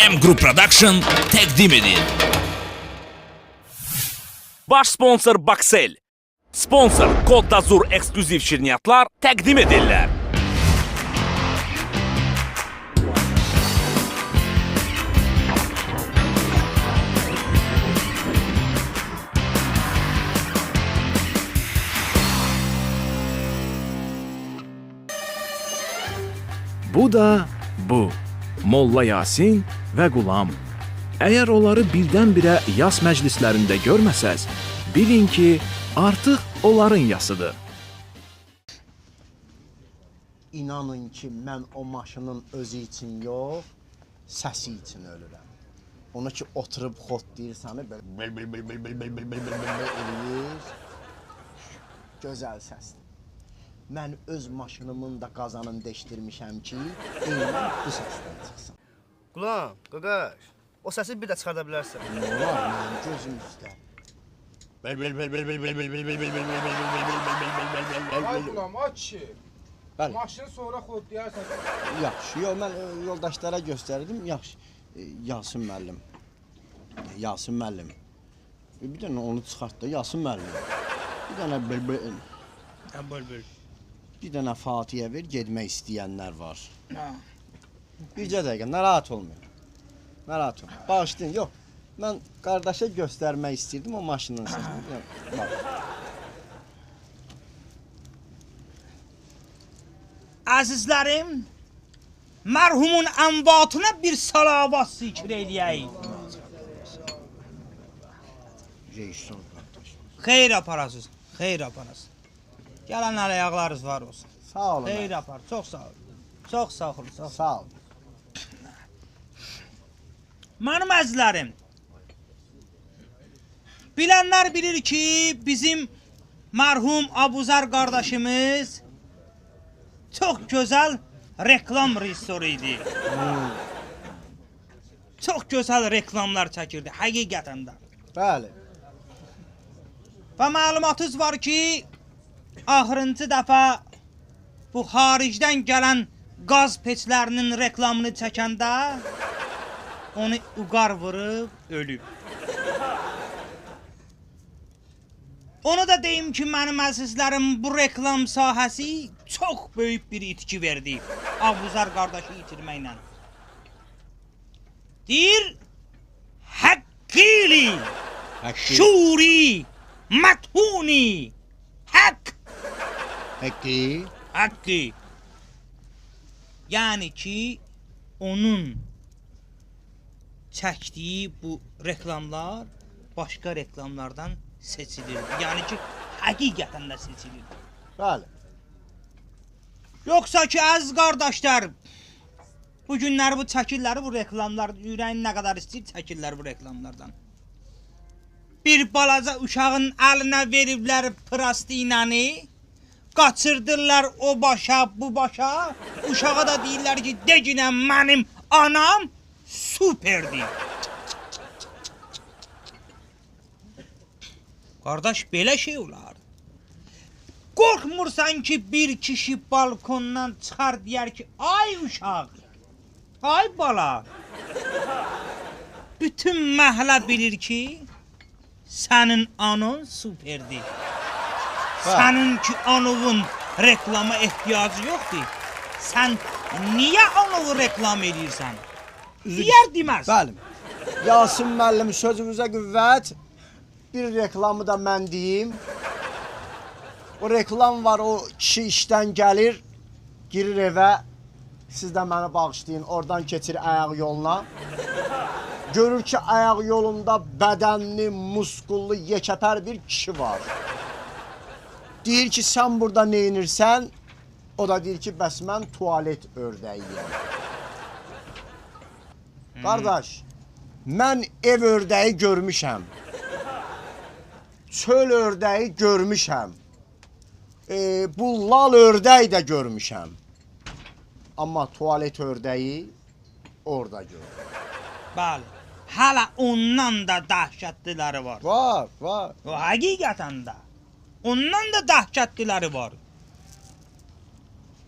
M Group Production təqdim edir. Baş sponsor Baxel. Sponsor Kod Dazur ekskluziv şirniyyatlar təqdim edirlər. Bu da bu. Molla Yasin və Qulam. Əgər onları birdən-birə yas məclislərində görməsəz, bilin ki, artıq onların yasıdır. İnanın ki, mən o maşının özü üçün yox, səsi üçün ölürəm. Onu ki, oturub xotlayır səni, belə eləyir. Gözəl səsdir. Mən öz maşınımın da qazanını deşdirmişəm ki, eynən bu səsdən çıxsın. Qulam, qaqaş, o səsi bir də çıxarda bilərsən. Nə olar mənim gözüm üstə? Ay Qulam, aç ki. Bəli. Maşını sonra xodlayarsan. Yaxşı, yox, mən yoldaşlara göstərdim, yaxşı. Yasin müəllim. Yasin müəllim. Bir dənə onu çıxart da, Yasin müəllim. Bir dənə Böl. Bir dənə Fatihə ver, getmək istəyənlər var. Bircə dəqiqə, narahat olmayın. Narahat olmayın. Bağışlayın, yox. Mən qardaşa göstərmək istəyirdim o maşının səsini. Bax. Əzizlərim, mərhumun ənvatına bir salavat zikr eləyək. Reyson qardaş. Xeyr aparasız, xeyr aparasız. Gələnlər ayaqlarınız var olsun. Sağ olun. Xeyr apar, çox sağ olun. Çox sağ olun, sağ olun. Sağ olun. Mənim əzizlərim, bilənlər bilir ki, bizim mərhum Abuzar qardaşımız çox gözəl reklam rejissoru idi. Çox gözəl reklamlar çəkirdi, həqiqətən də. Bəli. Və məlumatınız var ki, axırıncı dəfə bu xaricdən gələn qaz peçlərinin reklamını çəkəndə onu uqar vurub, ölüb. Onu da deyim ki, mənim əzizlərim, bu reklam sahəsi çox böyük bir itki verdi Abuzar qardaşı itirməklə. Deyir, həqqili, şuri, məthuni, haqq. Haqqı. Yəni ki, onun çəkdiyi bu reklamlar başqa reklamlardan seçilir. Yəni ki, həqiqətən də seçilir. Bəli. Yoxsa ki, əziz qardaşlar, bu günlər bu çəkirlər, bu reklamlar, ürəyin nə qədər istəyir, çəkirlər bu reklamlardan. Bir balaca uşağın əlinə veriblər plastinanı, qaçırdırlar o başa, bu başa, uşağa da deyirlər ki, deginə mənim anam süperdir. Qardaş, belə şey olar. Qorxmursan ki, bir kişi balkondan çıxar deyər ki, ay uşaq, ay bala. Bütün məhəllə bilir ki, sənin anan süperdir. Sənin ki, anovun reklama ehtiyacı yoxdur. Sən niyə anovu reklam edirsən? Deyər deməz. Bəli. Yasin müəllim, sözünüzə qüvvət. Bir reklamı da mən deyim. O reklam var, o kişi işdən gəlir, girir evə. Siz də məni bağışlayın, oradan keçir ayaq yoluna. Görür ki, ayaq yolunda bədənli, muskullu, yekəpər bir kişi var. Deyir ki, sən burada neynirsən? O da deyir ki, bəs mən tualet ördəyiyəm. Qardaş, mən ev ördəyi görmüşəm. Çöl ördəyi görmüşəm. Bu lal ördəyi də görmüşəm. Amma tualet ördəyi orada görürəm. Bəli, hələ ondan da dəhşətliləri var. Var. O həqiqətən də. Ondan da dəhşətliləri var.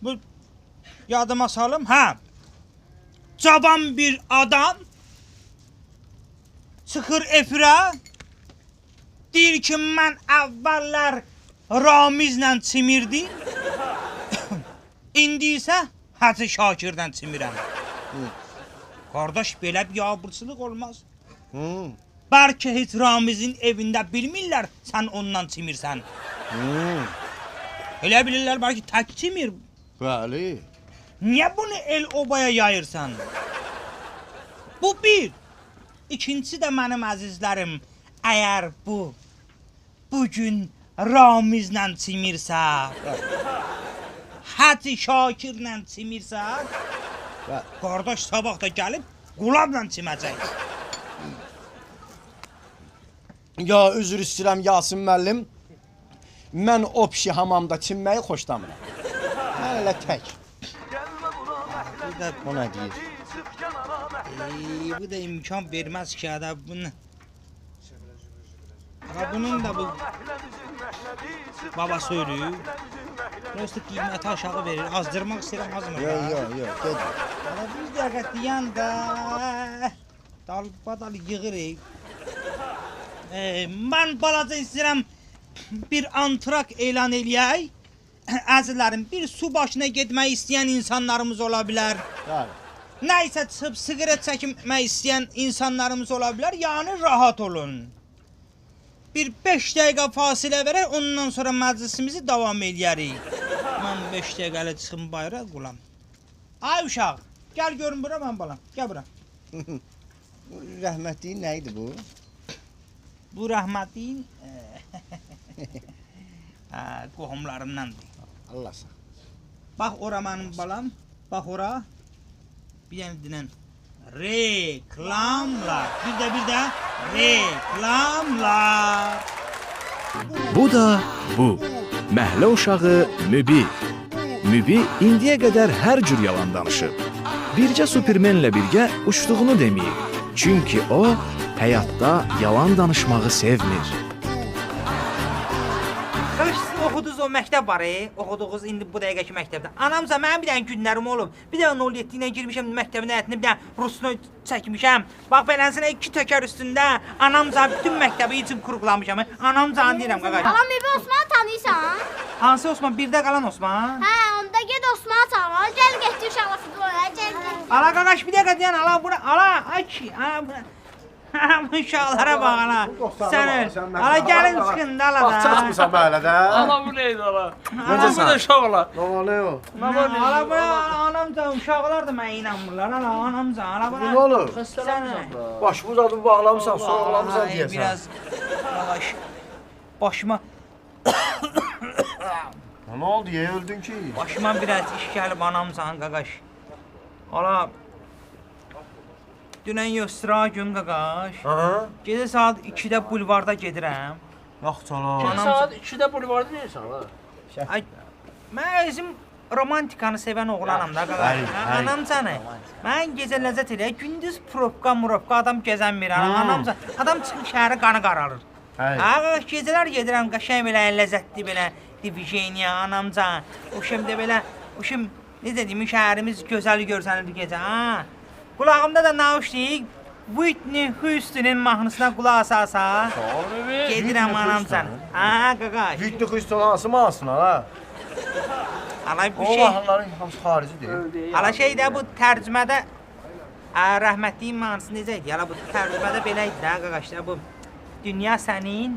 Bu yadıma salım, cavan bir adam Çıxır efirə. Deyir ki, mən əvvəllər Ramizlə çimirdim. İndi isə Hacı Şakirdən çimirəm. Qardaş, belə bir yabırçılıq olmaz. Bəlkə heç Ramizin evində bilmirlər sən ondan çimirsən. Elə bilirlər bəlkə tək çimir. Bəli. Niyə bunu el obaya yayırsan? Bu bir. İkincisi də mənim əzizlərim, əgər bugün Ramizlə çimirsə, Hacı Şakirlə çimirsə, qardaş sabah da gəlib qulabla çiməcək. Ya üzr istəyirəm Yasin müəllim. Mən o pişi hamamda çimməyi xoşlamıram. Mən elə tək. O nə deyir? Bu da imkan verməz ki, ada bunu. Ama bunun da bu baba söylüyor. Prosto qiymət aşağı verir. Azdırmaq istəyirəm, azmır. Yox, ged. Ama bir dəqiqə deyən də dalbadal yığırıq. Mən balaca istəyirəm bir antrak elan eləyək. Əzizlərim, bir su başına getmək istəyən insanlarımız ola bilər. Bəli. Nəysə çıxıb siqaret çəkmək istəyən insanlarımız ola bilər. Yəni rahat olun. Bir 5 dəqiqə fasilə verək, ondan sonra məclisimizi davam eləyərik. Mən 5 dəqiqələ çıxım bayıra qulam. Ay uşaq, gəl görün bura mən balam. Gəl bura. Rəhmətliyin nə idi bu? Bu rəhmətliyin qohumlarındandır. Allah sağ. Bax ora mənim balam, bax ora. Bir dənə dinən. Reklamlar. Bir də reklamlar. Bu da bu. Məhəllə uşağı Mübi. Mübi indiyə qədər hər cür yalan danışıb. Bircə Supermenlə birgə uçduğunu deməyib. Çünki o həyatda yalan danışmağı sevmir. Siz oxudunuz o məktəb var, oxuduğunuz indi bu dəqiqəki məktəbdə. Anamca mənim bir dənə günlərim olub. Bir dənə 07 ilə girmişəm məktəbin həyətində, bir dənə rusunu çəkmişəm. Bax belənsinə 2 təkər üstündə anamca bütün məktəbi içib quruqlamışam. Anamca deyirəm qaqaş. Alam Mübi Osman'ı tanıyırsan? Hansı Osman? Birdə qalan Osman? Hə, onda get Osman'ı tanı. Gəl getdi uşaqla futbol oynaya, gəl get. Ala qaqaş bir dəqiqə deyən, ala bura, ala ay ki, ala bura. Bu uşaqlara bax ala. Sən öl. Ala gəlin çıxın da ala da. Çatmısan məhəllədə? Ana bu neydi ana? Ana bu da uşaqlar. Ne o? Ala bura, anamca uşaqlar da mənə inanmırlar. Ala anamca, ala bura. Ne olur? Sən öl. Başımız adı bağlamısan, soğuqlamısan Ay, deyəsən. biraz qaqaş başıma Ne oldu ya, öldün ki? başıma biraz iş gəlib anamcan qaqaş. Ala dünən yoxsura gün qaqaş. Aha. Gecə saat 2-də bulvarda gedirəm. Yox canım. Anam- Saat 2-də bulvarda neysən ha? Ay, mən özüm romantikanı sevən oğlanam da qaqaş. Bəli, bəli. Anamcanı. Mən gecə ləzzət elə, gündüz propka, adam gəzənmir. Anamcan, adam çıxıb şəhərə qanı qaralır. Bəli. Ha, qaqaş gecələr gedirəm, qəşəng belə ləzzətli belə divijeniya, anamcan. O şimdi belə, o şimdi necə deyim, şəhərimiz gözəl görsənir gecə. Ha. Qulağımda da naushnik Whitney Houston'un mahnısına qulaq asasa. Gedirəm anamcan. Ha, qaqaş. Whitney Houston hansı mahnısına ha? Alay bu O şey. mahnıların hamısı xaricidir. Ala şeydə bu tərcümədə rəhmətliyin mahnısı necə idi? Ala bu tərcümədə belə idi də qaqaş da bu. Dünya sənin,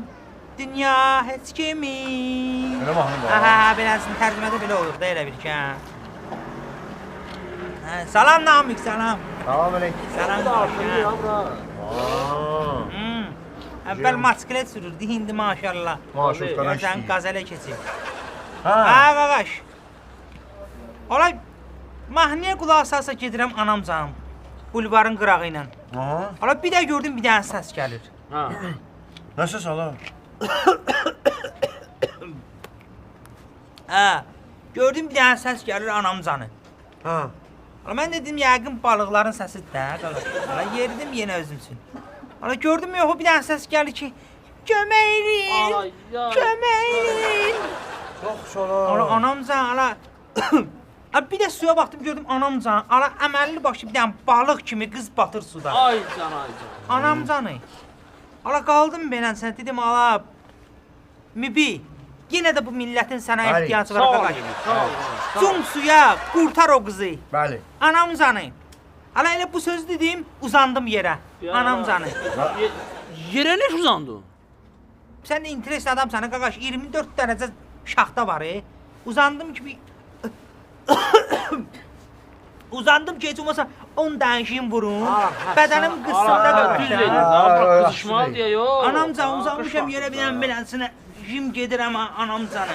dünya heç kimin. Belə mahnı var. Aha, beləsin tərcümədə belə olur da elə bir ki. Salam Namik, salam. Salam aleyküm. Salam. Əvvəl motosiklet sürürdü, indi maşallah. Maşallah. Sən qazələ keçib. Ha. Ha, qaqaş. Ola mahnıya qulaq asarsa gedirəm anamcan. Bulvarın qırağı ilə. Aha. Ola bir də gördüm bir dənə səs gəlir. Ha. Nə səs ala? Hə. Gördüm bir dənə səs gəlir anamcanı. Ha. Ola mən dedim yəqin balıqların səsidir də qaqaş. Ola yeridim yenə özüm üçün. Ola gördüm yox bir dənə səs gəlir ki, kömək edin. Ay, ya. Kömək edin. Çox sonra. Ola anamcan ala Bir də suya baxdım, gördüm anamcan, ala əməlli başlı bir dənə balıq kimi qız batır suda. Ay can, ay can. Anamcanı. Ala qaldım beləncə, dedim ala, Mübi, yenə də bu millətin sənə Bəli, ehtiyacı Sağ var ol, qaqaş. sağ ol. Cum suya, qurtar o qızı. Bəli. Anamcanı. Ala elə bu söz dedim, uzandım yerə. Anamcanı. Yerə ne uzandın? Sən də interes adamsan qaqaş, 24 dərəcə şaxta var. Uzandım ki bir... Uzandım ki heç olmasa 10 dənşin vurun. Bədənim qızsın da qaqaş. Qızışmalı diye yok. Anamcan uzanmışam yerə bilən belənsinə. Jim gedirəm anamcanı.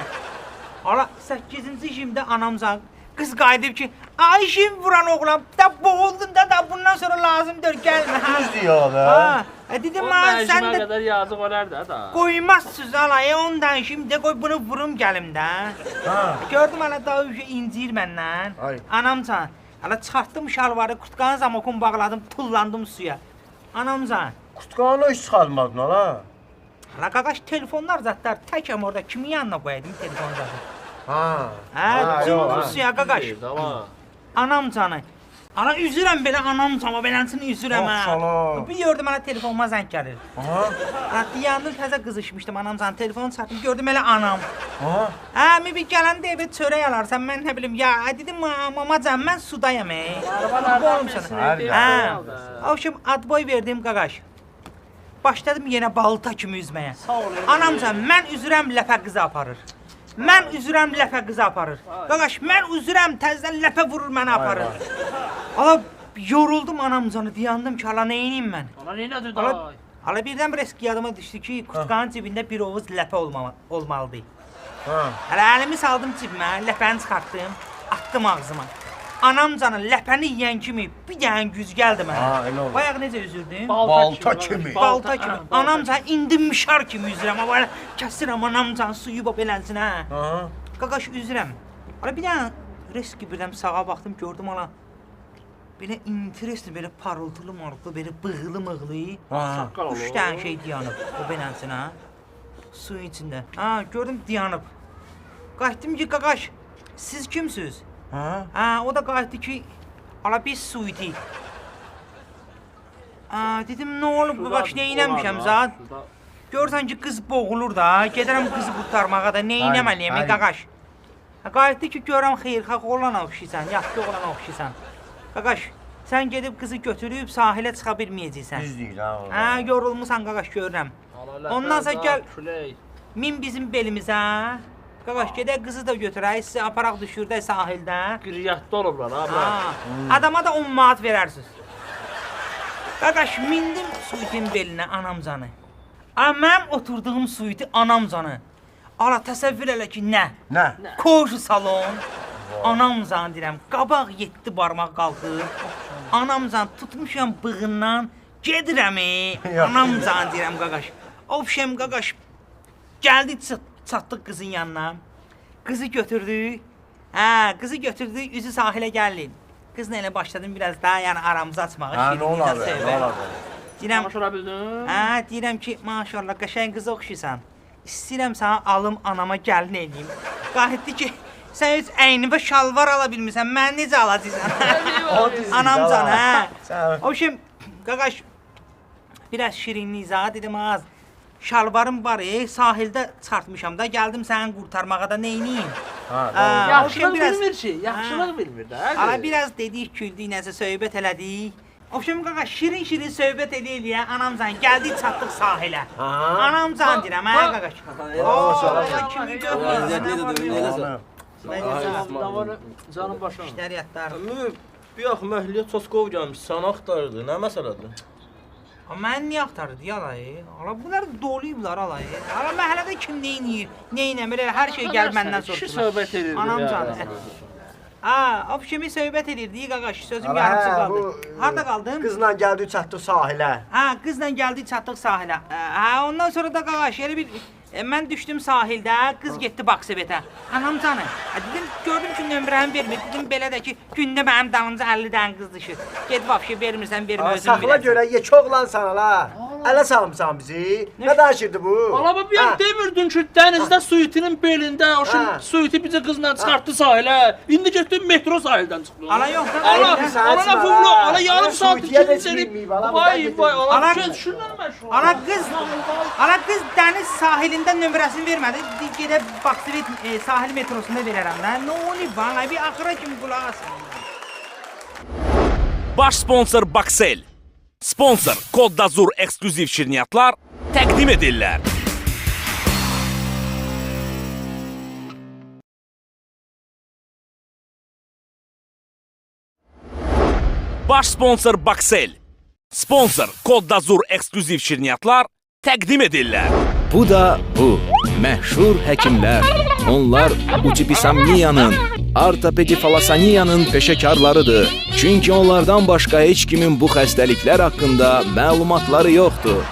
Ala 8-ci jimdə anamcan qız qayıdıb ki, ay jim vuran oğlan, da boğuldun da bundan sonra lazımdır gəlmə. Düz diyor be. Ha, dedim O mən sən məcmə də qədər yazıq olar da. qoymazsınız alaya ondan şimdi qoy bunu vurum gəlim də. Ha. Gördüm hala daha bir şey incir məndən. Ay. Anamcan, hala çıxartdım şalvarı, kurtkanı zamokun bağladım, tullandım suya. Anamcan, Kutkanı hiç çıxarmadın hala. hala qaqaş telefonlar zatlar təkəm orada kimin yanına qoyaydım telefon zatı. Ha. Hə, yox, cumdum ha. suya qaqaş. Ama. Anamcanı. Ana üzürəm belə anamcama, beləsini üzürəm ha. Maşallah. Bir gördüm hala telefonuma zəng gəlir. Aha. Hala dayandım təzə qızışmışdım anamcan, telefonu çatdım, gördüm elə anam. Aha. Hə, bir gələndə evə çörək alarsan, mən nə bilim, ya, dedim, mamacan, mən sudayam, Arabalardan Hər birisini. Hə, avşım, adboy verdim, qaqaş. Başladım yenə balta kimi üzməyə. Sağ ol. Anamcan, mən üzürəm, ləpə qızı aparır. Mən üzürəm, ləpə qızı aparır. Qaqaş, mən üzürəm, təzdən ləpə vurur, məni aparır. Ala, yoruldum anamcanı, dayandım ki, ala, neyniyim mən? Ana ne nedir Ala, da? ala birdən bir eski yadıma düşdü ki, kutkanın cibində bir ovuz ləpə olmalıdır. Ha. Hələ əlimi saldım cibimə, ləpəni çıxartdım, atdım ağzıma. Anamcanın ləpəni yeyən kimi bir dənə güz gəldi mənə. Ha, elə oldu. Bayaq necə üzürdüm? Balta kimi. Balta kimi. Anamcan indimmişar kimi üzürəm. Amma belə kəsirəm anamcan suyu bu belənsin hə. Aha. Qaqaş üzürəm. Ala bir dənə risk birdən sağa baxdım, gördüm ala. Belə interesli, belə parıltılı marıltılı, belə bığılı mığlı. Ha. Üç dənə şey dayanıb o belənsin hə. Suyun içində. Ha, gördüm dayanıb. Qayıtdım ki, qaqaş, siz kimsiniz? Ha. Ha, o da qayıtdı ki, ala biz su idik. Dedim, nə olub qaqaş, nə eləmişəm zat? Görsən ki, qız boğulur da, gedərəm qızı qurtarmağa da, nə eləməliyəm, Ay. qaqaş? Qayıtdı ki, görəm xeyirxah oğlana oxşaysan, yaxşı oğlana oxşaysan. Qaqaş, sən gedib qızı götürüb sahilə çıxa bilməyəcəksən. Düz deyir ha. Ha, yorulmusan qaqaş, görürəm. Ondan sonra gəl, Külək. min bizim belimizə. Qaqaş, gedək qızı da götürək, sizi aparaq düşürdək sahildə. Qiriyyətdə olublar ha. Ha, adama da 10 manat verərsiniz. Qaqaş, mindim suitin belinə anamcanı. Mənim oturduğum suiti anamcanı. Ala, təsəvvür elə ki, nə? Nə? Koju salon. Anamcan deyirəm, qabaq 7 barmaq qalxır. Anamcan tutmuşam bığından, gedirəm, anamcan deyirəm, qaqaş. Ovşem, qaqaş, gəldi çatdıq qızın yanına. Qızı götürdük. Hə, qızı götürdük, üzü sahilə gəlin. Qızla elə başladım biraz daha, yəni aramızı açmağa. Ha, nə olar be, nə olar be. Deyirəm, Tanışıra bildin? hə, deyirəm ki, maşallah, qəşəng qıza oxşayırsan. İstəyirəm sana alım anama gəlin eləyim. Qayıtdı ki, sən heç əynivə şalvar ala bilmirsən, mən necə alacaqsan? Anamcan, hə. Sən- O şey, qaqaş, biraz şirinlik izah dedim az. Şalvarım var, sahildə çıxartmışam da, gəldim sənin qurtarmağa da neyniyim? Ha, Yaxşılıq bilmir ki, yaxşılıq bilmir də. Ala biraz dedik, güldük, nəsə söhbət elədik. Obşem qaqa şirin-şirin söhbət eləyə, anamcan gəldik çatdıq sahilə. Anamcan deyirəm, hə qaqaş. Oo, kimi görmürsən? Canım başım. İşlər yatlar. Bir yox, məhliyə Çoskov gəlmiş, sən axtarırdı, nə məsələdir? Mən niyə axtarırdı yalayı? Ala bunlar doluyublar alayı. Ala məhəllədə kim neyniyir, neynəmir, hər şey gəlib məndən Kişi soruşurlar. söhbət edirdi. Anamcan. Ha, obşemi söhbət edirdi qaqaş, sözüm yarımçı qaldı. Harda qaldın? Qızla gəldi çatdıq sahilə. Ha, qızla gəldik çatdıq sahilə. Ha, ondan sonra da qaqaş elə bir mən düşdüm sahildə, qız getdi Baksovetə. Anamcanı. Dedim, gördüm ki, nömrəmi vermir. Dedim belə də ki, gündə mənim dalımca 50 dənə qız düşür. Get vəbşə vermirsən, vermə özün Saxla bilərsən. görə yekə oğlansan ala. Ələ salmısan bizi? Nə danışırdı bu? Alaba bir an demirdin ki denizdə suitinin belində o Ha. şimdi suiti bizi qızla çıxartdı sahilə. İndi getdin metro sahildən çıxdın. Ala yox da. Ala, Sən ala çıxma, lafım ala. ala yarım Ala saat suitiyə də ikinci bilməyib, ala, Vay bir vay dəqiqə. ala Ala- kes şundan məşğul. Ala qız dəniz sahilində nömrəsini vermədi. Gedib Baksı sahil metrosunda verərəm də. Nə olub bana bir axıra kimi qulaq asın. Baş sponsor Baksel. Sponsor Kod Dazur ekskluziv şirniyyatlar təqdim edirlər. Baş sponsor Baksel. Sponsor Kod Dazur ekskluziv şirniyyatlar təqdim edirlər. Bu da bu. Məşhur həkimlər. Onlar Ucipisamniyanın, Artopedifalassaniyanın peşəkarlarıdır. Çünki onlardan başqa heç kimin bu xəstəliklər haqqında məlumatları yoxdur.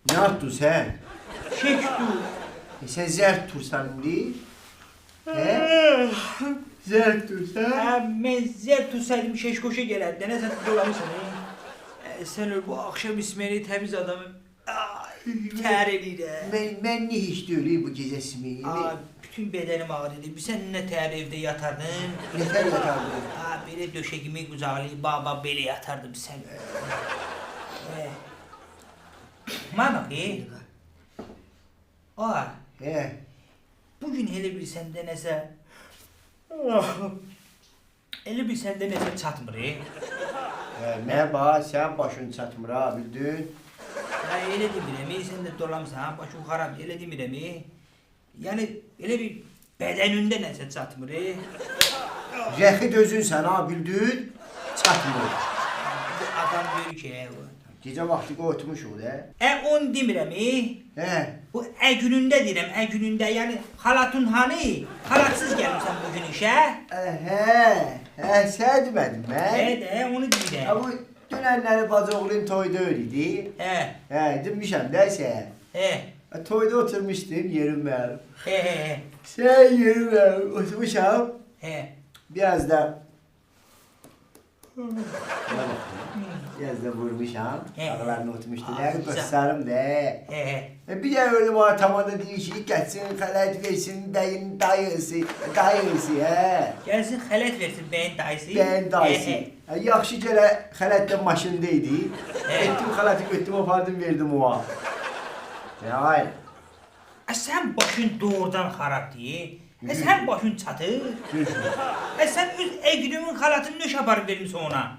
Nə yaptın sən? Çəkdu. Sən zərt tursan indi? Zərt tursan? Mən zər tutsaydım şeşkoşa gələrdi. Nə sən dolamısan? Sən bu axşam İsmaili təmiz adamı tər eləyir. Mən nə hiç deyil bu gecəsimi? Bütün bədənim ağrıydı. Sən nə tər evdə yatardın? Nətər yatardın? Belə döşəgimi qucaqlayıb baba belə yatardım sən. Mənə bax. Bugün elə bir səndə nəsə çatmır. Nə bax, sən başın çatmır ha, bildin? Elə demirəm, sən də dolamısan, başın xarab, elə demirəm. Yəni elə bir bədənində nəsə çatmır. Rəxid özünsən ha, bildin? Çatmır. Bu adam deyir ki, Gecə vaxtı qoyutmuşuq da. onu demirəm. Bu günündə deyirəm, günündə, yəni xalatın hanı? Xalatsız gəlmirsən bugün işə? Sən demədin mən? Onu deyirəm. Bu dünənləri bacıoğlun toyda öyleydi. Demişəm də sən. Toyda oturmuşdum, yerim mənim. Sən yerim mənim, oturmuşam. Biraz da vurmuşam, ağlarını oturmuşdular, göstərim də. Bir də öyle bana tamamda deyir ki, gəlsin, xələt versin, bəyin dayısı, Gəlsin xələt versin bəyin dayısı. Bəyin dayısı. Yaxşı gələ xələtdə maşındaydı. Etdim xələti götdüm, apardım, verdim oğa. Hayır. Sən başın doğrudan xarabdır. Sən başın çatır. Sən öz əqlümün xalatını nöş aparıb vermişsin ona.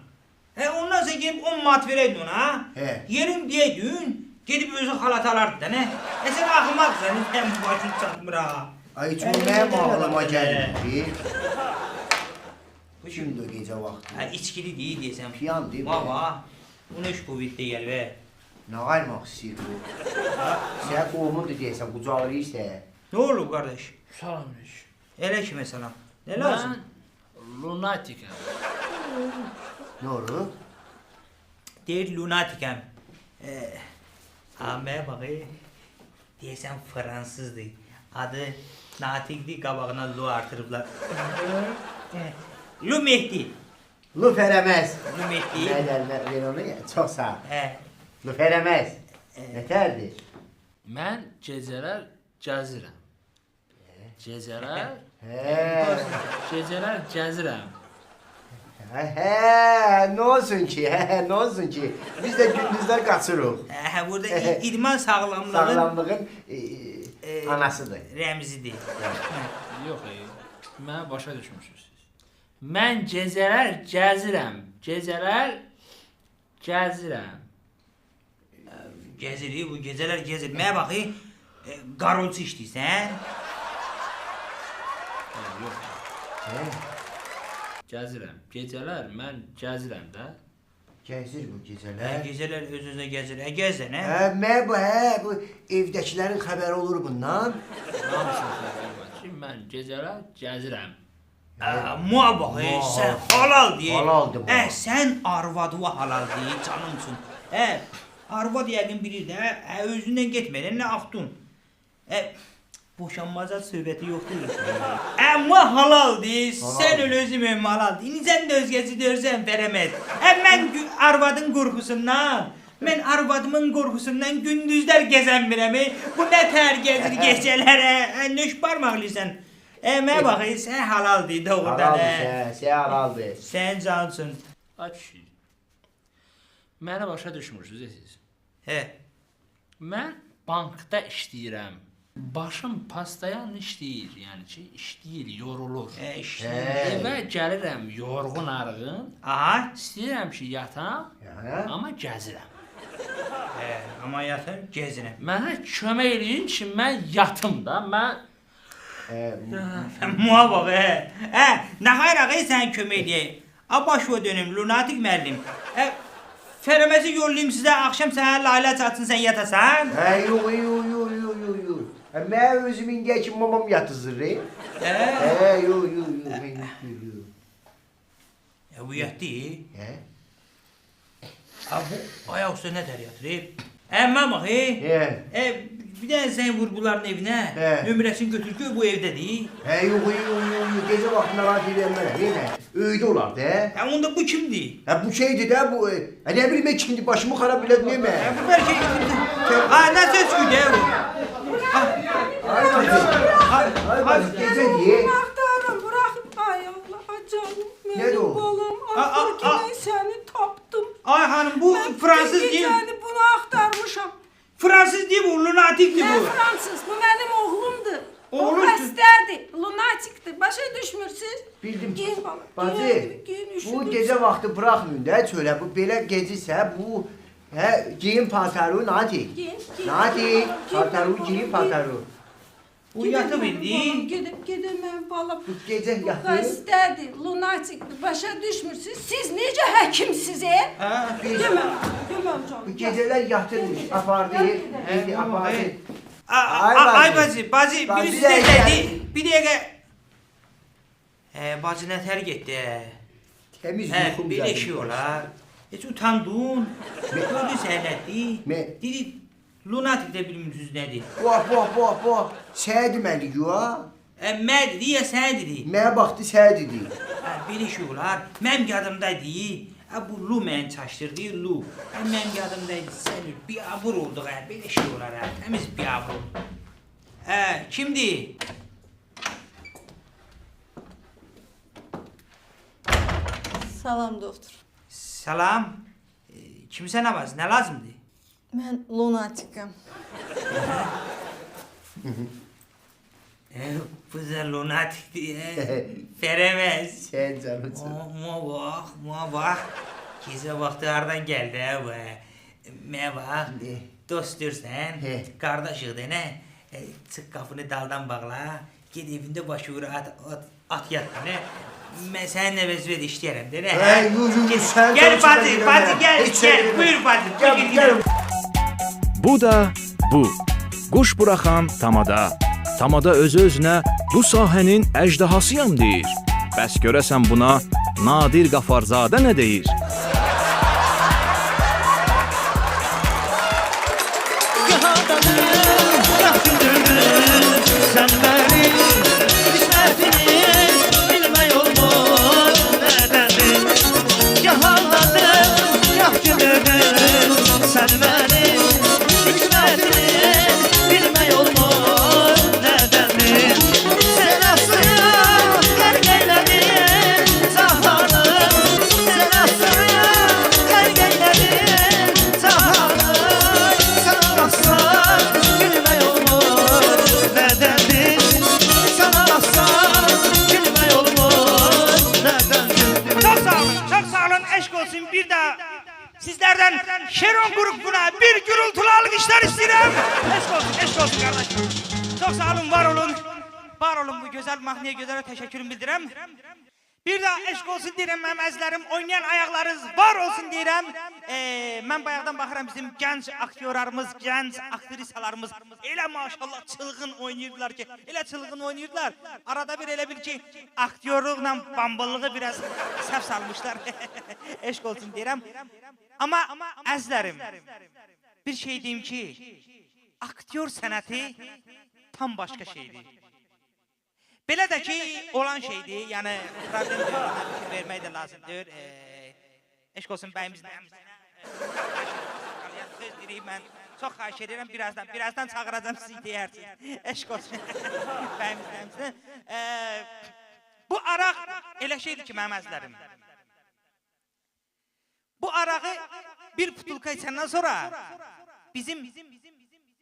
Ondan sonra gelip 10 mat vereydin ona. Yerim diyeydin, gelip özü halat alardın da ne? Sen ahmaksan, sen başın çatmır ha. Ay çok mənim ağlıma gəldi. Bu şimdi o gece vaxtı. İçkili değil diyesen. Piyan değil mi? Baba, bunu iş Covid'de gel be. Nə qaymaq istəyir bu? Sən qovumundur deyəsən, qucaqlayır isə. Ne olur kardeş? Salammış. Elə ki mesela. Ne lazım? Mən lunatikəm. Nə olur? Deyir lunatikəm. Amaya bakı. Deyəsən Fransızdır. Adı Natikdi, qabağına lu artırıblar. Lu Mehdi. Luf eləməz. Lu Mehdi. Ver onu, çox sağ ol. Luf eləməz. Nətərdir? Mən gecələr gəzirəm. Gecələr gəzirəm. Nə olsun ki, nə olsun ki? Biz də gündüzlər qaçırıq. Burada idman sağlamlığın Sağlamlığın anasıdır. rəmzidir. Yox, mənə başa düşmüşsünüz. Mən gecələr gəzirəm. Gecələr gəzirəm. Gəzirik, bu gecələr gəzir. Mənə baxı, qarolçu işləyirsən. Yox. Gəzirəm. Gecələr mən gəzirəm də. Gəzir bu gecələr. Gecələr öz-özünə gəzir. Gəzsən, Mən bu evdəkilərin xəbəri olur bundan. Hamısının xəbəri var ki, mən gecələr gəzirəm. Muhabbaq, sən halal deyil. Halaldır bu. Sən arvadıva halal deyil, canımsın. Arvad yəqin bilir də, özündən getməyən nə axtun. Boşanmaca söhbəti yoxdur. Amma halal deyil, sən öyle özü mühüm halal deyil. Sən də özgəsi dörsən verəməz. Mən arvadın qorxusundan, mən arvadımın qorxusundan gündüzlər gəzənmirəm. Bu nə tər gəzir gecələrə, nöş barmaqlıysan. Mənə bax, sən halal deyil doğrudan. Sən halaldır. Sən cansın. Ay kişi. Mənə başa düşmürsünüz siz. Mən bankda işləyirəm. Başım pastayan işləyir, yəni ki, işləyir, yorulur. Evə gəlirəm yorğun arğın. Aha, İstəyirəm ki, yatam, amma gəzirəm. amma yatım, gezirəm. Mənə kömək eləyin ki, mən yatım da, mən... Muhabbaq, nə xayr ağay sən kömək eləyək. Başıva dönüm, lunatik müəllim. Fərəməzi yollayım sizə, axşam sənə layla çatsın, sən yatasan. Yox. Mən özüm indiyə ki mamam yatızır. Yox. Bu yatdı. Bu ayaq üstə nə dər yatır? Əmmə bax, bir dənə sən vur bunların evinə, nömrəsini götür ki, bu evdədir. Yox, gecə vaxtında rahat edəmərəm, öydə olar da. Onda bu kimdir? Bu şeydir də, bu, nə bileyim mən kimdir, başımı xarab elədim, nə mən? Bu bəlkə kimdir? Nə söz güdə bu? Ay bacı, gecə deyə. Aktarım, bırak. Ay Allah, canım Nədir benim o? balım. Artık seni tapdım. Ay hanım, bu Fransız Ben değil. gecəni bunu aktarmışam. Fransız değil bu, lunatikdir Ne bu. Fransız? Bu benim oğlumdur. O Oğlum- xəstədir, lunatikdir. Başa düşmürsünüz? Bildim. Giyin balım. Bacı, bu gecə vaxtı buraxmayın da çölə, bu belə gecisə, bu, giyin paltarı, nadik. Giyin. Nadik, paltarı, giyin paltarı. Bu yatıb indi. Gedemem balım. Bu gecə Bu yatır. xəstədir, lunatikdir. Başa düşmürsünüz? Siz necə həkimsiz, Deməm canım. Bu gecələr yatırmış, apardı, indi apardı. Ay bacı, birisi Bir dəqiqə. dedi. Bir dəqiqə. Bacı nə tər getdi? Təmiz yuxum Belə şey olar. Heç utandın. Gördün səhələtdi. Nə? Dedi, lunatik də bilmirsiniz nədir. Bax, sən deməli yuva. Mən dedi ya sən dedi. Mənə baxdı, sən dedi. Belə şey olar. Mənim yadımdaydı. Bu Lu məni çaşdırdı, Lu. Mənim yadımdaydı, sən biabır olduq, belə şey olar, təmiz biabır. Kimdir? Salam doktor. Salam. Kimsə nə var, nə lazımdır? Mən lunatikəm. Bu da lunatikdir, verəməz. Sən canımsın. Mua bax. Gecə vaxtı hardan gəldi, bu? Mənə bax, dostdursan, qardaşıqdır, nə? Çıx qapını daldan bağla, ged evində başı vura at yat, nə? Mən sənin əvəzvədə işləyərəm, də, nə? Gəl bacı, gəl, buyur bacı. Gəl. Bu da bu. Quş buraxan tamada. Tamada özü-özünə bu sahənin əjdahasıyam deyir. Bəs görəsən buna Nadir Qafarzadə nə deyir? Sən mənim qismətini bilmək olmaz nədəndir. Gah ağladım, gah gülürdüm. Sən mənim qismətini bilmək olmaz nədəndir. Sən asıya qərq eylədin cahanım. Sən asıya qərq eylədin cahanım. Sən aslan bilmək olmaz nədəndir. Sən aslan bilmək olmaz nədəndir. Çok sağ olun, eşk olsun. Bir daha sizlerden Şeron grubuna bir gürültülü alkışlar isterim. Eşk olsun kardeşim. Çok sağ olun, var olun. Var olun, bu güzel mahneye gözəl təşəkkürümü bildirəm. Bir daha eşq olsun deyirəm mənim əzizlərim, oynayan ayaqlarınız var olsun deyirəm. Mən bayaqdan baxıram bizim gənc aktyorlarımız, gənc aktrisalarımız elə maşallah çılğın oynayırdılar ki, elə çılğın oynayırdılar. Arada bir elə bil ki, aktyorluqla bamballığı biraz səhv salmışlar. Eşq olsun deyirəm. Amma əzizlərim, bir şey deyim ki, aktyor sənəti tam başqa şeydir. Belə də ki, olan şeydir, yəni problem fikir vermək də lazımdır. Eşq olsun bəyimizin əmsinə. Söz deyirəm, mən çox xahiş edirəm, birazdan çağıracam sizi deyərsiniz. Eşq olsun bəyimizin əmsinə. Bu araq elə şeydir ki, mənim əzizlərim. Bu arağı bir putulka içəndən sonra bizim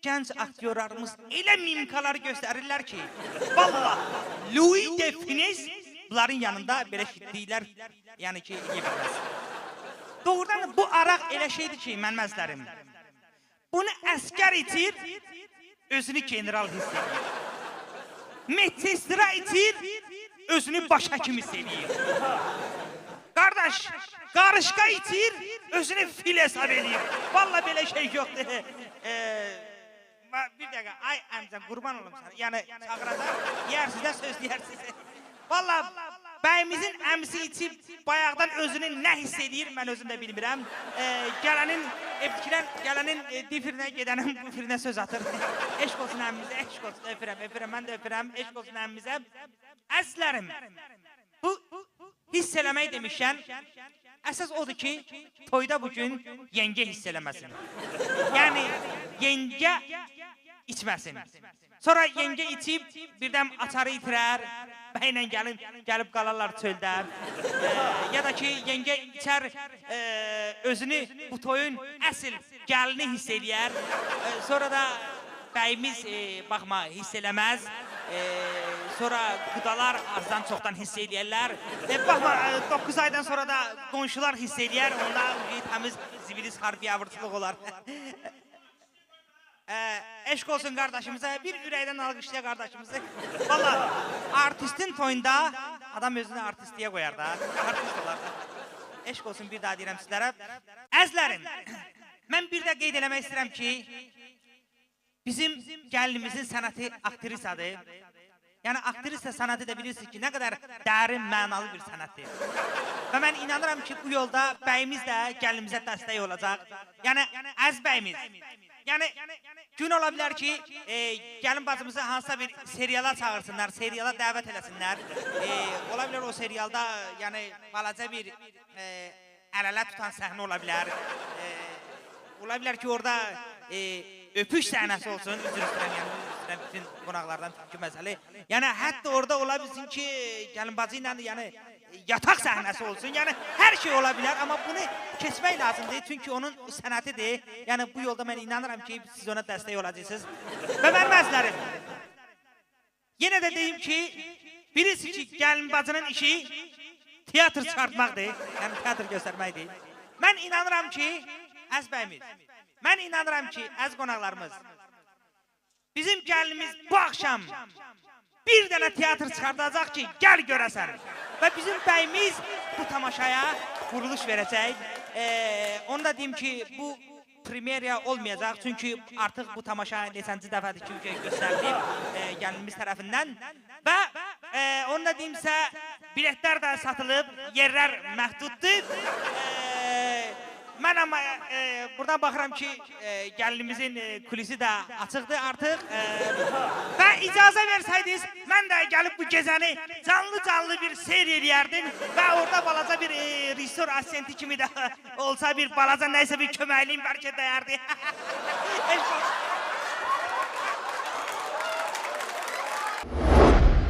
gənc aktyorlarımız elə mimikalar göstərirlər ki, vallahi Louis de Funès bunların yanında belə şiddiyylər, yəni ki, yeməməz. Doğrudan bu araq elə şeydir ki, mənim əzizlərim, bunu əskər itir, özünü general hiss edir. Medsestra itir, özünü baş həkim hiss edir. Qardaş, qarışqa itir, özünü fil hesab edir. Vallahi belə şey yoxdur. Bir dəqiqə, ay əmcəm, qurban olum sana. Yəni, çağıracaq, yersiniz də söz deyərsiniz. Vallahi, bəyimizin əmsi içib, bayaqdan özünü nə hiss edir, mən özüm də bilmirəm. Gələnin difirinə gedənin bu firinə söz atır. Eşq olsun əmmizə, eşq olsun, öpürəm, mən də öpürəm, eşq olsun əmmizə. Əzizlərim, bu hiss eləmək demişkən, əsas odur ki, toyda bugün yengə hiss eləməsin. Yəni, yengə içməsin. Sonra yengə içib, birdən açarı itirər, bəylə gəlib qalarlar çöldə. Ya da ki, yengə içər, özünü bu toyun əsl gəlini hiss eləyər. Sonra da bəyimiz, baxma, hiss eləməz. Sonra qıdalar azdan çoxdan hiss eləyərlər. Baxma, 9 aydan sonra da qonşular hiss eləyər. Onda təmiz zibilis harbi avırtılıq olar. Eşq olsun qardaşımıza, bir ürəkdən alqışlaya qardaşımızı. Valla, artistin toyunda adam özünü artistliyə qoyar da, artist olar da. Eşq olsun bir daha deyirəm sizlərə. Əzlərim, mən bir də qeyd eləmək istəyirəm ki, bizim gəlinimizin sənəti aktrisadır. Yəni, aktrisa sənəti də bilirsiniz ki, nə qədər dərin, mənalı bir sənətdir. Və mən inanıram ki, bu yolda bəyimiz də gəlinimizə dəstək olacaq. Yəni, əz bəyimiz. Yəni, gün ola bilər ki, gəlin bacımızı hansısa bir seriala çağırsınlar, seriala dəvət eləsinlər. Ola bilər o serialda, yəni, balaca bir əl-ələ tutan səhnə ola bilər. Ola bilər ki, orada öpüş səhnəsi olsun, üzr istəyirəm, yəni, bütün qonaqlardan tükü məsələ. Yəni, hətta orada ola bilsin ki, gəlin bacı ilə, yəni, yataq səhnəsi olsun. Yəni, hər şey ola bilər, amma bunu keçmək lazımdır, çünki onun sənətidir. Yəni, bu yolda mən inanıram ki, siz ona dəstək olacaqsınız. Və mənim əzizlərim, yenə də deyim ki, birisi ki, gəlin bacının işi teatr çıxartmaqdır, yəni teatr göstərməkdir. Mən inanıram ki, əz bəyimiz, mən inanıram ki, əz qonaqlarımız, bizim gəlinimiz bu axşam bir dənə teatr çıxardacaq ki, gəl görəsən. Və bizim bəyimiz bu tamaşaya quruluş verəcək. Onu da deyim ki, bu premyera olmayacaq, çünki artıq bu tamaşa neçənci dəfədir ki, göstərilib gəlinimiz tərəfindən. Və onu da deyimsə, biletlər də satılıb, yerlər məhduddur. Mən amma buradan baxıram ki, gəlinimizin kulisi də açıqdır artıq. Və icazə versəydiniz, mən də gəlib bu gecəni canlı bir seyr eləyərdim və orada balaca bir rejissor asistenti kimi də olsa bir balaca nəysə bir köməkliyim bəlkə dəyərdi.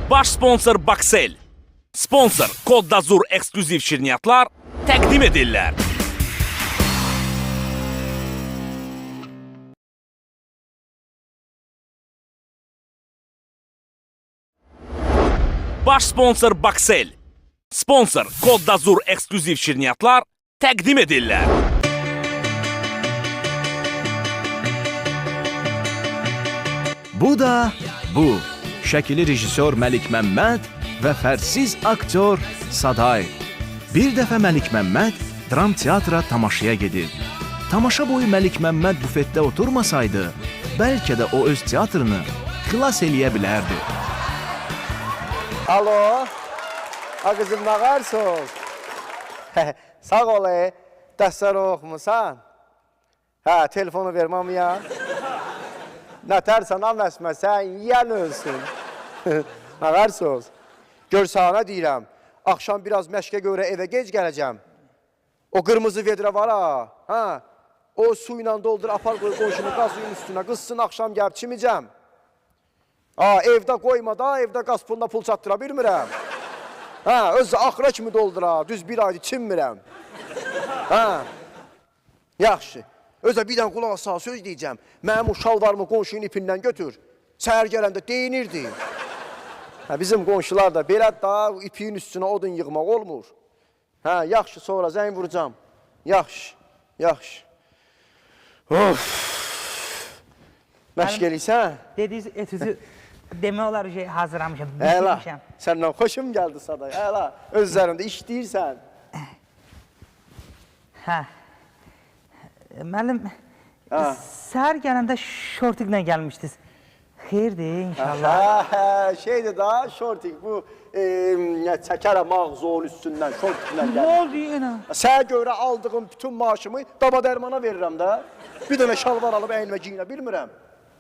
Baş sponsor Baksel. Sponsor Kod Dazur ekskluziv şirniyyatlar təqdim edirlər. Baş sponsor Baksel. Sponsor Kod Dazur ekskluziv şirniyyatlar təqdim edirlər. Bu da bu. Şəkili rejissor Məlik Məmməd, və fərqsiz aktyor Saday. Bir dəfə Məlik Məmməd dram teatra tamaşaya gedir. Tamaşa boyu Məlik Məmməd bufetdə oturmasaydı, bəlkə də o öz teatrını xilas eləyə bilərdi. Alo, ha qızım nə qarsınız? Sağ ol, dəstər oxumusan? Hə, telefonu verməm ya. Nə tərsən, anləşməsən, yiyən ölsün. Nə qarsınız? Görsənə deyirəm, axşam biraz məşqə görə evə gec gələcəm. O qırmızı vedrə var ha, o su ilə doldur, apar qoy qonşunu qazıyın üstünə, qızsın axşam gəlib çimicəm. Evdə qoyma da, evdə qaz puluna pul çatdıra bilmirəm. Özü axıra kimi doldura, düz bir aydır çimmirəm. Yaxşı, özə bir dənə qulaq sağ söz deyəcəm. Mənim o şalvarımı qonşunun ipindən götür. Səhər gələndə deyinirdi. Bizim qonşular da belə da ipin üstünə odun yığmaq olmur. Yaxşı, sonra zəng vuracam. Yaxşı, yaxşı. Of! Məşq eləysən? Dediniz etüzü demək olar ki, hazırlamışam, Əla, bitirmişəm. səndən xoşum gəldi Saday. Əla, öz üzərində işləyirsən. Hə. Müəllim, səhər gələndə şortiklə gəlmişdiniz. Xeyirdir, inşallah. Şeydir da, şortik bu çəkərəm ağzı onun üstündən, şortiklə gəlir. Nə oldu yenə? Səhər görə aldığım bütün maaşımı daba dərmana verirəm də. Bir dənə şalvar alıb əynimə giyinə bilmirəm.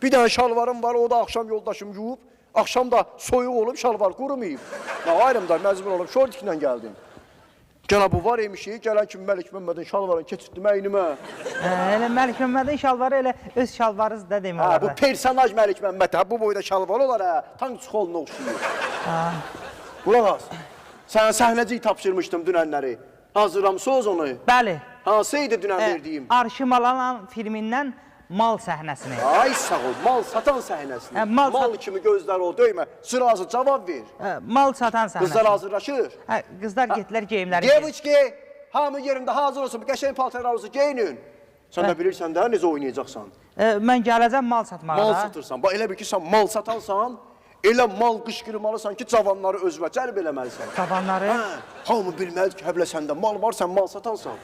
Bir dənə şalvarım var, o da axşam yoldaşım yuyub. Axşam da soyuq olub, şalvar qurumayıb. Ayrımda məcbur olub, şortiklə gəldim. Gələ bu var imişi, gələn kimi Məlik Məmmədin şalvarını keçirtdim əynimə. Elə Məlik Məmmədin şalvarı elə öz şalvarınız da demək olar. Bu personaj Məlik Məmməd, bu boyda şalvar olar, tank çıxoluna oxşuyur. Qulaq az, sənə səhnəcik tapşırmışdım dünənləri. Hazırlamısınız onu? Bəli. Hansıydı dünən verdiyim? Arşım Alan filmindən Mal səhnəsini. Ay sağ ol, mal satan səhnəsini. Mal kimi gözlər o, döymə, sırası cavab ver. Mal satan səhnəsi. Qızlar hazırlaşır. Qızlar getdilər geyimləri. Deviçki, hamı yerində hazır olsun, bu qəşəng paltarlarınızı geyinin. Sən də bilirsən də necə oynayacaqsan. Mən gələcəm mal satmağa. Mal satırsan, elə bir ki, sən mal satansan, elə mal qışqırmalısan ki, cavanları özünə cəlb eləməlisən. Cavanları? Hamı bilməlidir ki, həblə səndə mal var, sən mal satansan.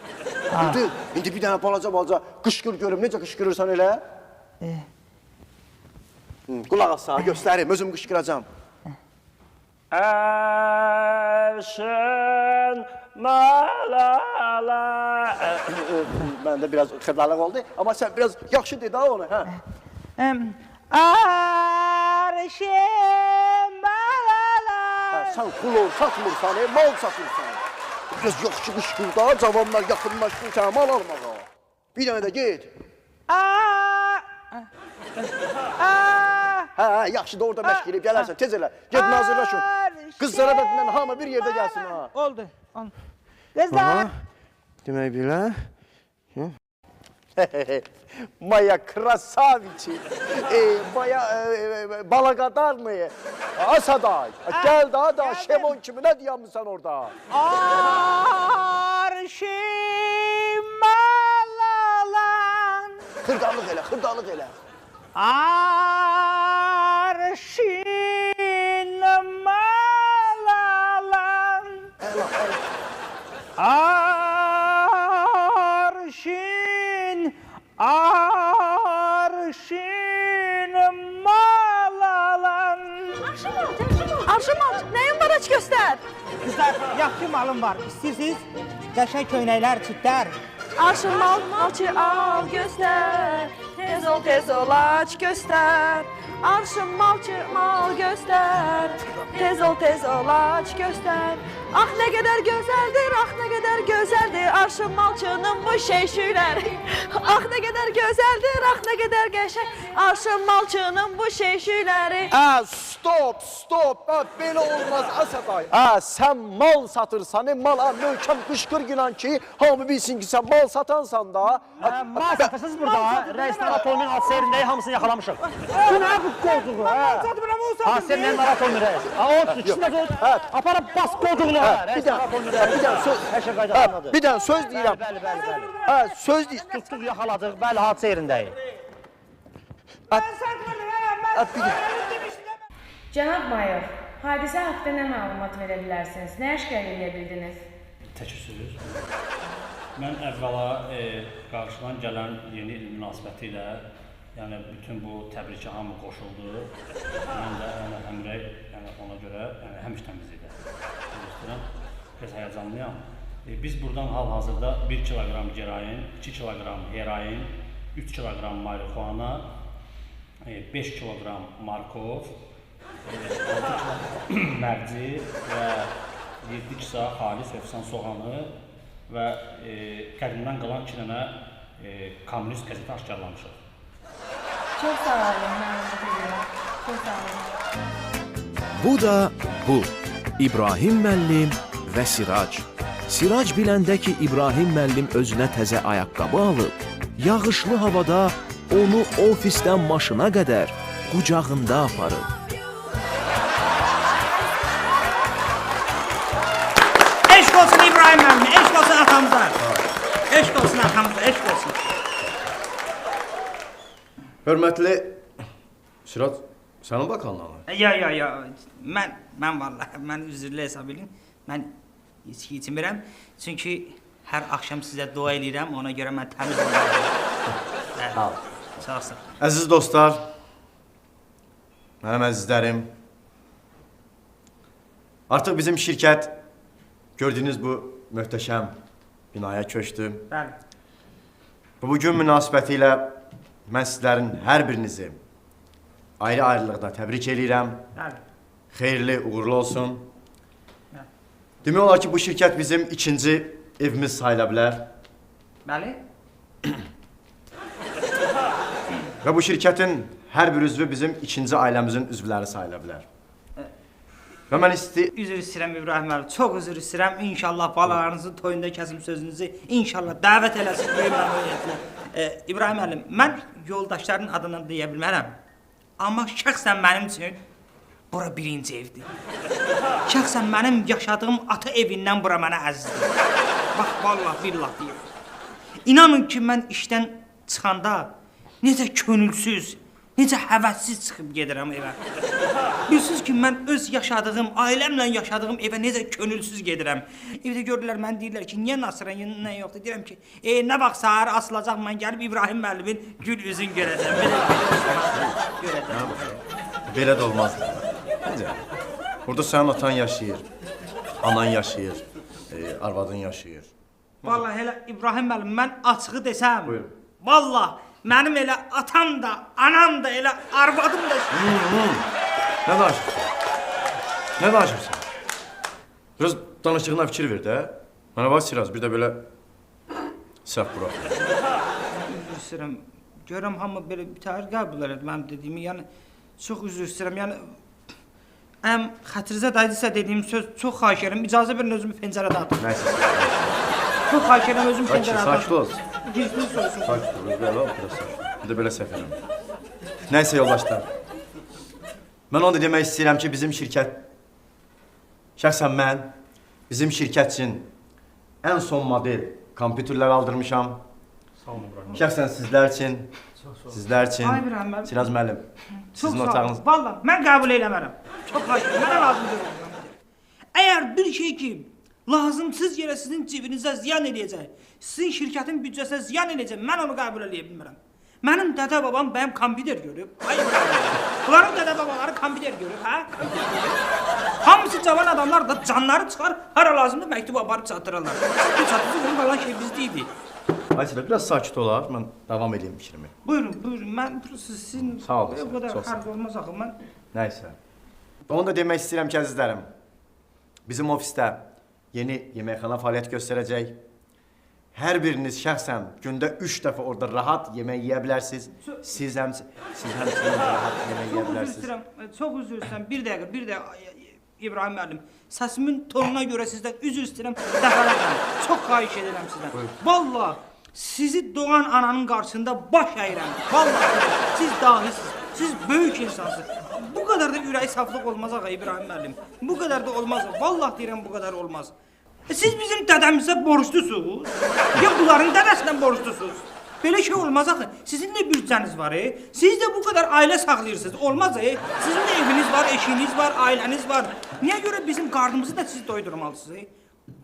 İndi bir dənə balaca qışqır görüm, necə qışqırırsan elə? Qulaq as sağa, göstərim, özüm qışqıracam. Ərşən malala. Məndə biraz xırdalıq oldu, amma sən biraz yaxşı dedi onu. Arşın malala. Sən qulur satmırsan, mal satırsan. Biraz yaxşı qışqır da, cavanlar yaxınlaşsın sənə mal almağa. Bir dənə də get. Yaxşı da orada məşq edib gələrsən, tez elə. Get hazırlaşın. Qızlara da dinlən, hamı bir yerdə gəlsin ha. Oldu. Qızlar. Demək belə. Моя красавичи, моя balaqadarmı? Asaday, gəl daha da şemon kimi nə deyəmsən orada? Arşın malalan. Xırdalıq elə, xırdalıq elə. Arşın malalan. Arşın malalan. Arşın mal, nəyin var aç göstər? Qızlar, yaxşı malım var. İstəyirsiniz? Qəşəng köynəklər, çitlər. Arşın mal, malçı al göstər. Tez ol aç göstər. Arşın malçı mal göstər. Tez ol aç göstər. Ah nə qədər gözəldir, ah nə qədər gözəldir arşın malçının bu şeyşüləri. Ah nə qədər gözəldir, ah nə qədər qəşəng arşın malçının bu şeyşüləri. Stop, belə olmaz Asaday. Sən mal satırsan, mala möhkəm qışqır günan ki, hamı bilsin ki, sən mal satansan da. Mal satırsınız burada, rəis Naratoyunun alt serindəyi hamısını yaxalamışıq. Bu nə bu qolduğu, hə? Sen nə Naratoyun rəis? O ikisində söz, aparıb bas qolduğunu. Bir dənə söz deyirəm. Söz deyirəm. Tutduq, yaxaladıq, bəli, hadisə yerindəyik. Cənab mayor, Hadisə haqqında nə məlumat verə bilərsiniz? Nə şikayət edə bildiniz? Təşəkkür. Mən əvvəla qarşıdan gələn yeni il münasibəti ilə, yəni bütün bu təbrikə hamı qoşuldu. Mən də həmrəy, yəni ona görə həmişə təmiz idi. Biraz həyəcanlıyam. Biz buradan hal-hazırda 1 kiloqram gerayin, 2 kiloqram heroin, 3 kiloqram marixuana, 5 kiloqram markov, 6 kiloqram mərci və 7 kisa xalis efsan soğanı və qədimdən qalan 2 dənə kommunist qəzeti aşkarlamışıq. Çox sağ olun, məlumat edirəm. Çox sağ olun. Bu da bu. İbrahim müəllim və Sirac. Sirac biləndə ki, İbrahim müəllim özünə təzə ayaqqabı alıb, yağışlı havada onu ofisdən maşına qədər qucağında aparıb. Eşq olsun İbrahim müəllim, eşq olsun atamıza. Eşq olsun atamıza, eşq olsun. Hörmətli Sirac, sənin bakanlığın? Ya, mən vallahi, mən üzrlü hesab edin. Mən heç içmirəm. Çünki hər axşam sizə dua edirəm, ona görə mən təmiz olmalıyam. Sağ ol. Sağ olsun. Əziz dostlar, mənim əzizlərim, artıq bizim şirkət gördüyünüz bu möhtəşəm binaya köçdü. Bəli. Bugün münasibəti ilə mən sizlərin hər birinizi ayrı-ayrılıqda təbrik edirəm. Bəli. Xeyirli, uğurlu olsun. Demək olar ki, bu şirkət bizim ikinci evimiz sayıla bilər. Bəli. Və bu şirkətin hər bir üzvü bizim ikinci ailəmizin üzvləri sayıla bilər. Və mən Üzr istəyirəm İbrahim müəllim, çox üzr istəyirəm. İnşallah balalarınızın toyunda kəsim sözünüzü inşallah dəvət eləsin böyük məmnuniyyətlə. İbrahim müəllim, mən yoldaşların adını deyə bilmərəm. Amma şəxsən mənim üçün bura birinci evdir. Şəxsən mənim yaşadığım ata evindən bura mənə əzizdir. Bax, vallahi billah deyirəm. İnanın ki, mən işdən çıxanda necə könülsüz, necə həvəssiz çıxıb gedirəm evə. Bilirsiniz ki, mən öz yaşadığım, ailəmlə yaşadığım evə necə könülsüz gedirəm. Evdə gördülər, mən deyirlər ki, niyə Nasıran, nə yoxdur? Deyirəm ki, nə vaxt səhər asılacaq, mən gəlib İbrahim müəllimin gül üzün görəcəm. Belə də olmaz. Necə? Burada sənin atan yaşayır, anan yaşayır, arvadın yaşayır. Vallahi elə İbrahim müəllim, mən açığı desəm, Buyurun. vallahi mənim elə atam da, anam da, elə arvadım da... Nə danışırsan? Nə danışırsan? Biraz danışdığına fikir ver də. Mənə bax Sirac, bir də belə səhv bura. Üzr istəyirəm. Görürəm, hamı belə bitər qəbul elədi mənim dediyimi. Yəni, çox üzr istəyirəm. Yəni, xətrinizə daydısa dediyim söz çox xahiş edirəm. İcazə verin özümü pəncərədə atım. Nəysə. Çox xahiş edirəm özümü pəncərədə atım. Sakit ol. Gizli sorsun. Sakit ol, belə ol, biraz sakit. Bir də belə səhv eləmə. Nəysə yoldaşlar. Mən onu da demək istəyirəm ki, bizim şirkət, şəxsən mən, bizim şirkət üçün ən son model kompüterlər aldırmışam. Sağ olun İbrahim. Şəxsən sizlər üçün, Ay İbrahim müəllim. Sirac müəllim, sizin Çox otağınız... sağ olun. Vallahi, mən qəbul eləmərəm. Çox xahiş edirəm, mənə lazım deyil. Əgər bir şey ki, lazımsız yerə sizin cibinizə ziyan eləyəcək, sizin şirkətin büdcəsinə ziyan eləyəcək, mən onu qəbul eləyə bilmirəm. Mənim dədə babam bəyəm kompüter görüb. Hayır, bunların dədə babaları kompüter görüb, hə? Hamısı cavan adamlar da canları çıxar, hara lazımdır məktub aparıb çatdırırlar. Bu çatdırıcı falan şey bizdə idi. Ayşələ, biraz sakit olar, mən davam edeyim fikrimi. Buyurun, mən sizin... Sağ olun, o qədər çox sağ harc olmaz axı, mən... Nəysə. Onu da demək istəyirəm ki, əzizlərim, bizim ofisdə yeni yeməkxana fəaliyyət göstərəcək. Hər biriniz şəxsən gündə 3 dəfə orada rahat yemək yeyə bilərsiniz. Siz həmçinin rahat yemək yeyə bilərsiniz. Çox üzr istəyirəm. Bir dəqiqə, İbrahim müəllim. Səsimin tonuna görə sizdən üzr istəyirəm. Dəfələrlə. Çox xahiş edirəm sizdən. Vallahi sizi doğan ananın qarşısında baş əyirəm. Vallahi siz dahisiniz. Siz böyük insansınız. Bu qədər də ürəyi saflıq olmaz ağa İbrahim müəllim. Bu qədər də olmaz. Vallahi deyirəm bu qədər olmaz. Siz bizim dədəmizə borclusunuz. Ya bunların dədəsindən borclusunuz. Belə şey olmaz axı. Sizin də büdcəniz var, Siz də bu qədər ailə saxlayırsınız. Olmaz, Sizin də eviniz var, eşiniz var, ailəniz var. Niyə görə bizim qarnımızı da siz doydurmalısınız,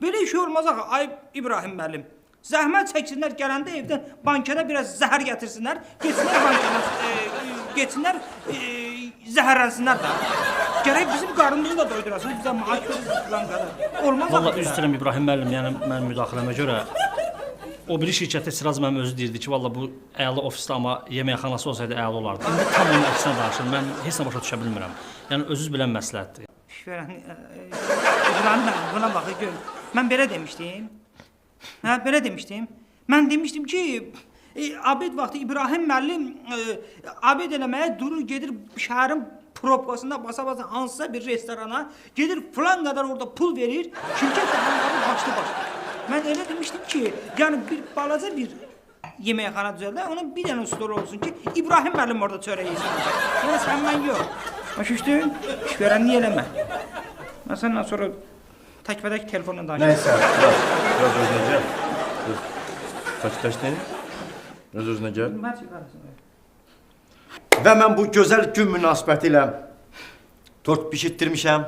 Belə şey olmaz axı. Ay İbrahim müəllim. Zəhmət çəksinlər gələndə evdən bankada biraz zəhər gətirsinlər. Getsinlər bankada, getsinlər zəhərlənsinlər də. Gərək bizim qarnımızı da doydurasınız. Bizə maaş verirsiniz qədər. Olmaz axı. Vallahi üzr istəyirəm İbrahim müəllim, yəni mənim müdaxiləmə görə o biri şirkətdə Siraz mənim özü deyirdi ki, valla bu əla ofisdə amma yeməkxanası olsaydı əla olardı. İndi tam onun əksinə danışır. Mən heç nə başa düşə bilmirəm. Yəni özünüz bilən məsləhətdir. İbrahim müəllim, buna baxın gör. Mən belə demişdim. Belə demişdim. Mən demişdim ki, abed vaxtı İbrahim müəllim abed eləməyə durur, gedir şəhərin probkasında basa-basa hansısa bir restorana, gedir filan qədər orada pul verir, şirkət də hanları başlı. Mən elə demişdim ki, yəni bir balaca bir yeməkxana düzəldə, onun bir dənə stol olsun ki, İbrahim müəllim orada çörək yesin. Yəni sən mən yox. Başa düşdün? İş görən niyə eləmə? Mən səndən sonra təkbədək telefonla danışdım. Nəysə, biraz özünə gəl. Tək-təkdən, biraz özünə gəl. Və mən bu gözəl gün münasibəti ilə tort bişirtdirmişəm,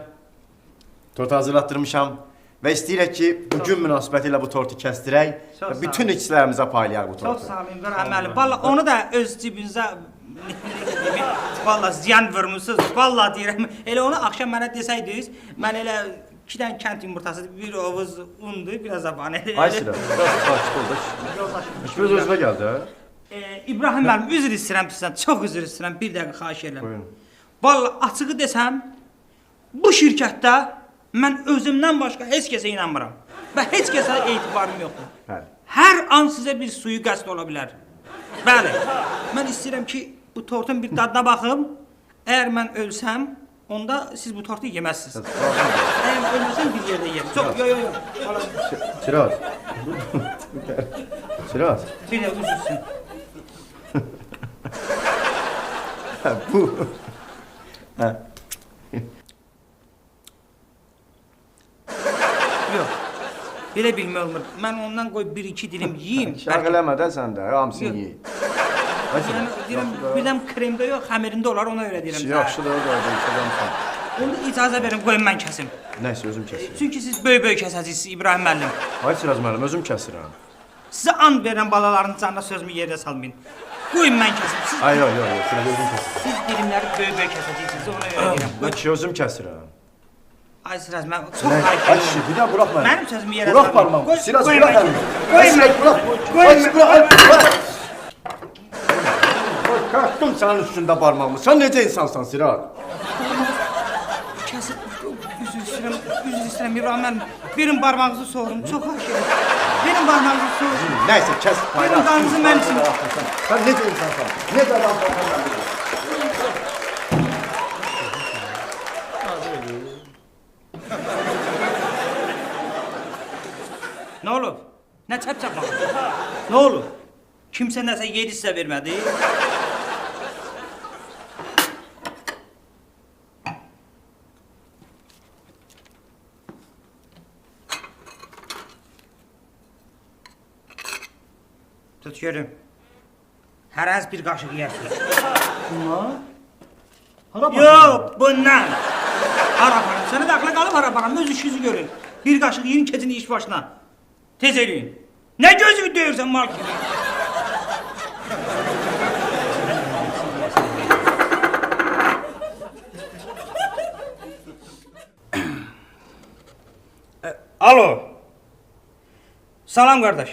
tort hazırlatdırmışam və istəyirək ki, bu gün münasibəti ilə bu tortu kəsdirək və bütün işçilərimizə paylayaq bu tortu. Çox sağ olun, İbrahim müəllim. Valla onu da öz cibinizə valla ziyan vurmuşsunuz. Valla deyirəm, elə onu axşam mənə desəydiniz, mən elə 2 dənə kənd yumurtası, bir ovuz undu, biraz da vanilya. Ay Silah, biraz sakit ol da. Biraz özünə gəl də. İbrahim müəllim, üzr istəyirəm sizdən, çox üzr istəyirəm, bir dəqiqə xahiş edirəm. Buyurun. Valla açığı desəm, bu şirkətdə mən özümdən başqa heç kəsə inanmıram və heç kəsə etibarım yoxdur. Bəli. Hər an sizə bir suyu qəsd ola bilər. Bəli, mən istəyirəm ki, bu tortun bir dadına baxım. Əgər mən ölsəm, onda siz bu tortu yeməzsiniz. Əgər ölməsəm bir yerdə yerim. Yox. Siraz. Siraz. Bir də üzülsün. Bu. Yox. Belə bilmək olmur. Mən ondan qoy 1-2 dilim yeyim. Şaq eləmə də sən də, hamısını Yox. yeyin. Yəni deyirəm, birdən kremdə yox, xəmirində olar, ona görə deyirəm. Yaxşıdır, orada içəcəmsən. Onda icazə verin, qoyun mən kəsim. Nəysə, özüm kəsirim. Çünki siz böyük kəsəcəksiniz İbrahim müəllim. Ay Siraz müəllim, özüm kəsirəm. Sizə and verirəm balaların canına sözümü yerdə salmayın. Qoyun mən kəsim. Siz, Ay, Siraz özüm kəsirəm. siz dilimləri böyük kəsəcəksiniz, ona görə deyirəm. Mən kişi özüm kəsirəm. Ay Siraz, mən çox Ay xahiş kişi, edirəm. bir daha burax məni. Mənim sözümü yerə Burax parmağımı. Siraz, Qoyun burax mən əlimi. kəsim. Ay Siraz, burax. Qoyun. Kalktım sənin üstündə parmağımı. Sən necə insansan Siraz? Kəsib, üzr istəyirəm İbrahim müəllim. Verin barmağınızı soğurum, çox xahiş edirəm. Verin barmağınızı soğurum. Nəysə, kəs paylaş. Verin qanınızı mənim üçün. Sən necə insansan? Necə adamsan sən? Nə olub? Nə çəp-çapmaq? Nə olub? Kimsə nəsə yedi sizə vermədi? Tut görüm. Hər az bir qaşıq yersiniz. Bunlar? Yox, bundan. Hara aparın, sənə də axla qalıb hara aparın, öz işinizi görün. Bir qaşıq yiyin, keçin iş başına. Tez eləyin. Nə gözümü döyürsən mal kimi? Alo. Salam qardaş.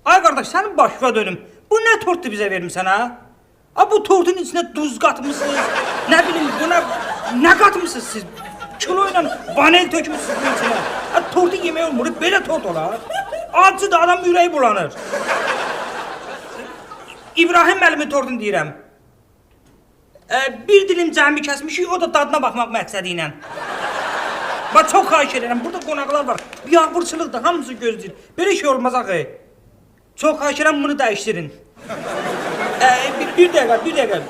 Ay qardaş, sənin başına dönüm. Bu nə tortdu bizə vermisən ha? Bu tortun içinə duz qatmışsınız. Nə bilim, buna nə qatmışsınız siz? Kilo ilə vanil tökmüşsünüz bunun içinə. Tortu yemək olmur, belə tort olar. Acı da adam ürəyi bulanır. İbrahim müəllimin tortunu deyirəm. Bir dilim cəmi kəsmişik, o da dadına baxmaq məqsədi ilə. Bax, çox xahiş edirəm, burada qonaqlar var. Biabırçılıqdır, hamısı gözləyir. Belə şey olmaz axı. Çox xahiş edirəm, bunu dəyişdirin. Bir dəqiqə.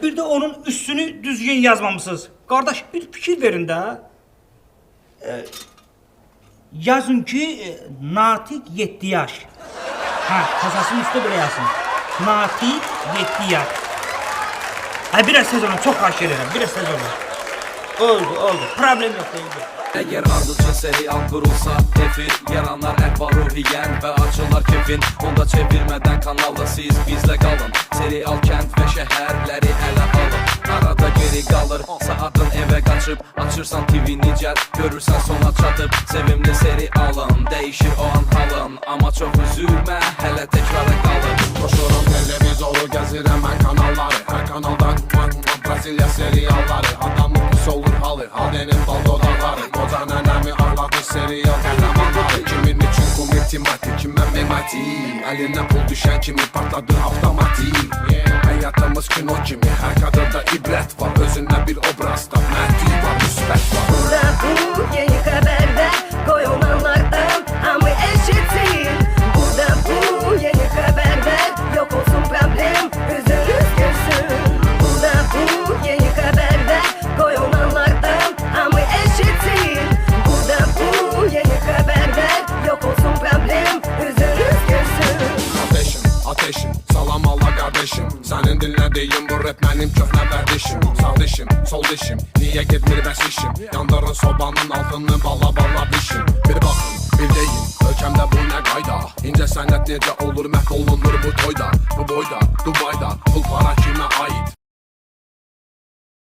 Bir də onun üstünü düzgün yazmamışsınız. Qardaş, bir fikir verin də. Yazın ki, Natiq 7 yaş. Ha, kasasının üstü belə yazsın. Natif 7 yaş. Ha, biraz tez olun, çok xahiş edirəm, biraz tez olun. Oldu, problem yok, oldu. Eğer ardıcıl serial kurulsa tefir yaranlar ehval-ruhiyen ve açılar kefin. Onda çevirmeden kanalda siz bizle kalın. Serial kent ve şehirleri ele alın. Arada geri kalır saatın eve kaçıp açırsan TV nicel görürsen sona çatıp sevimli serialın değişir o an halın. Ama çok üzülme hele tekrara kalır. Koşurum televizoru gezirəm mən kanalları. Her kanaldan Brezilya serialları. Adamın pis olur halı Hadenin bal dodaqları. Koca nənəmi ağladı serial qəhrəmanları. Kimin için komik tematik kimə mematik. Əlinə pul düşən kimi patladı avtomatik. Hayatımız kino kimi her kadında ibret var. Özünde bir obrazda mənfi var, müsbət var. Burada bu yeni haberde koyulanlardan ama eşitsin. Burada bu yeni haberde yok olsun problem, yüzünüz gülsün. Burada bu yeni haberde koyulanlardan ama eşitsin. Burada bu yeni haberde yok olsun problem, yüzünüz gülsün. Ateşim, salam Allah kardeşim. Senin dinlediğin bu rap benim köhne verdiğim. Sağ dişim, sol dişim, niye gitmir bəs işim. Yandırın sobanın altını bala bala bişim. Bir bakın, bir deyin, ölkəmdə bu nə qayda. İncə sənət necə olur məhv olunur bu toyda. Bu boyda, Dubayda, pul para kimə ait.